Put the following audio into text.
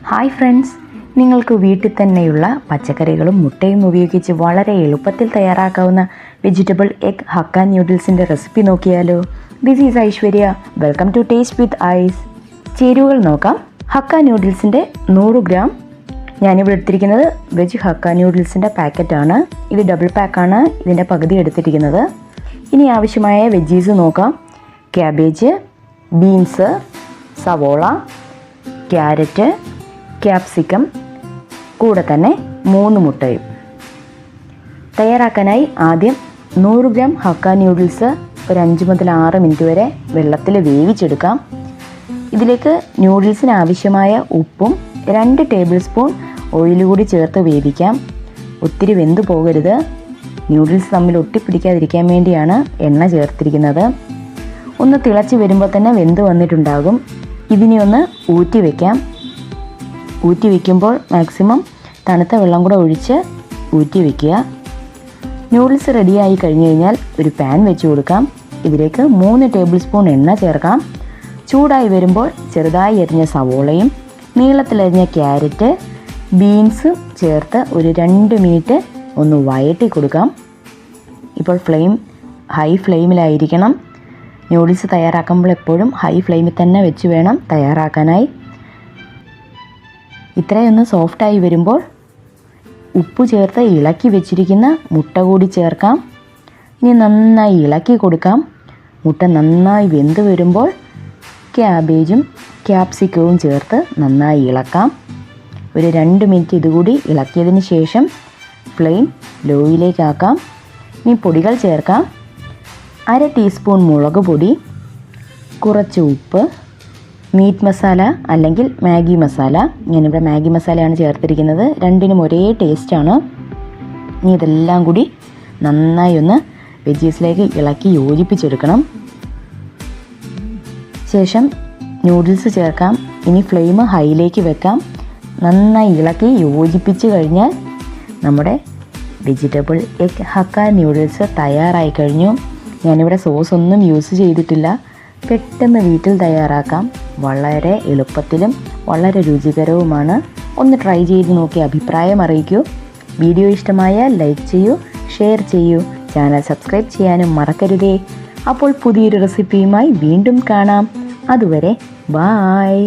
Hi friends, നിങ്ങൾക്ക് വീട്ടിൽ തന്നെയുള്ള പച്ചക്കറികളും മുട്ടയും ഉപയോഗിച്ച് വളരെ എളുപ്പത്തിൽ തയ്യാറാക്കാവുന്ന വെജിറ്റബിൾ എഗ് ഹക്ക ന്യൂഡിൽസിൻ്റെ റെസിപ്പി നോക്കിയാലോ. This is Aishwarya. Welcome to taste with Ice. ചേരുവകൾ നോക്കാം. ഹക്ക ന്യൂഡിൽസിൻ്റെ 100 ഗ്രാം. ഞാനിവിടെ എടുത്തിരിക്കുന്നത് വെജ് ഹക്ക ന്യൂഡിൽസിൻ്റെ പാക്കറ്റാണ്. ഇത് ഡബിൾ പാക്കാണ്. ഇതിൻ്റെ പകുതി എടുത്തിരിക്കുന്നത്. ഇനി ആവശ്യമായ വെജീസ് നോക്കാം. ക്യാബേജ്, ബീൻസ്, സവോള, ക്യാരറ്റ്, ക്യാപ്സിക്കം, കൂടെ തന്നെ 3 മുട്ടയും. തയ്യാറാക്കാനായി ആദ്യം 100 ഗ്രാം ഹക്ക ന്യൂഡിൽസ് ഒരു 5 മുതൽ 6 മിനിറ്റ് വരെ വെള്ളത്തിൽ വേവിച്ചെടുക്കാം. ഇതിലേക്ക് ന്യൂഡിൽസിന് ആവശ്യമായ ഉപ്പും 2 ടേബിൾ സ്പൂൺ ഓയിൽ കൂടി ചേർത്ത് വേവിക്കാം. ഒത്തിരി വെന്തു പോകരുത്. ന്യൂഡിൽസ് തമ്മിൽ ഒട്ടിപ്പിടിക്കാതിരിക്കാൻ വേണ്ടിയാണ് എണ്ണ ചേർത്തിരിക്കുന്നത്. ഒന്ന് തിളച്ച് വരുമ്പോൾ തന്നെ വെന്ത് വന്നിട്ടുണ്ടാകും. ഇതിനെ ഒന്ന് ഊറ്റി വയ്ക്കാം. ഊറ്റി വയ്ക്കുമ്പോൾ മാക്സിമം തണുത്ത വെള്ളം കൂടെ ഒഴിച്ച് ഊറ്റി വയ്ക്കുക. നൂഡിൽസ് റെഡിയായി കഴിഞ്ഞ് കഴിഞ്ഞാൽ ഒരു പാൻ വെച്ച് കൊടുക്കാം. ഇതിലേക്ക് 3 ടേബിൾ സ്പൂൺ എണ്ണ ചേർക്കാം. ചൂടായി വരുമ്പോൾ ചെറുതായി അരിഞ്ഞ സവോളയും നീളത്തിലരിഞ്ഞ ക്യാരറ്റ്, ബീൻസ് ചേർത്ത് ഒരു 2 മിനിറ്റ് ഒന്ന് വഴറ്റി കൊടുക്കാം. ഇപ്പോൾ ഹൈ ഫ്ലെയിമിലായിരിക്കണം. നൂഡിൽസ് തയ്യാറാക്കുമ്പോൾ എപ്പോഴും ഹൈ ഫ്ലെയിമിൽ തന്നെ വെച്ച് വേണം തയ്യാറാക്കാനായി. ഇത്രയൊന്ന് സോഫ്റ്റായി വരുമ്പോൾ ഉപ്പ് ചേർത്ത് ഇളക്കി വെച്ചിരിക്കുന്ന മുട്ട കൂടി ചേർക്കാം. ഇനി നന്നായി ഇളക്കി കൊടുക്കാം. മുട്ട നന്നായി വെന്ത് വരുമ്പോൾ ക്യാബേജും ക്യാപ്സിക്കവും ചേർത്ത് നന്നായി ഇളക്കാം. ഒരു 2 മിനിറ്റ് ഇതുകൂടി ഇളക്കിയതിന് ശേഷം ഫ്ലെയിം ലോയിലേക്കാക്കാം. ഇനി പൊടികൾ ചേർക്കാം. 1/2 ടീസ്പൂൺ മുളക് പൊടി, കുറച്ച് ഉപ്പ്, മീറ്റ് മസാല അല്ലെങ്കിൽ മാഗി മസാല. ഞാനിവിടെ മാഗി മസാലയാണ് ചേർത്തിരിക്കുന്നത്. രണ്ടിനും ഒരേ ടേസ്റ്റാണ്. ഇനി ഇതെല്ലാം കൂടി നന്നായി ഒന്ന് വെജീസിലേക്ക് ഇളക്കി യോജിപ്പിച്ചെടുക്കണം. ശേഷം ന്യൂഡിൽസ് ചേർക്കാം. ഇനി ഫ്ലെയിം ഹൈയിലേക്ക് വെക്കാം. നന്നായി ഇളക്കി യോജിപ്പിച്ച് കഴിഞ്ഞാൽ നമ്മുടെ വെജിറ്റബിൾ എഗ് ഹക്ക ന്യൂഡിൽസ് തയ്യാറായി കഴിഞ്ഞു. ഞാനിവിടെ സോസ് ഒന്നും യൂസ് ചെയ്തിട്ടില്ല. പെട്ടെന്ന് വീട്ടിൽ തയ്യാറാക്കാം. വളരെ എളുപ്പത്തിലും വളരെ രുചികരവുമാണ്. ഒന്ന് ട്രൈ ചെയ്ത് നോക്കി അഭിപ്രായം അറിയിക്കൂ. വീഡിയോ ഇഷ്ടമായാൽ ലൈക്ക് ചെയ്യൂ, ഷെയർ ചെയ്യൂ, ചാനൽ സബ്സ്ക്രൈബ് ചെയ്യാനും മറക്കരുതേ. അപ്പോൾ പുതിയൊരു റെസിപ്പിയുമായി വീണ്ടും കാണാം. അതുവരെ ബായ്.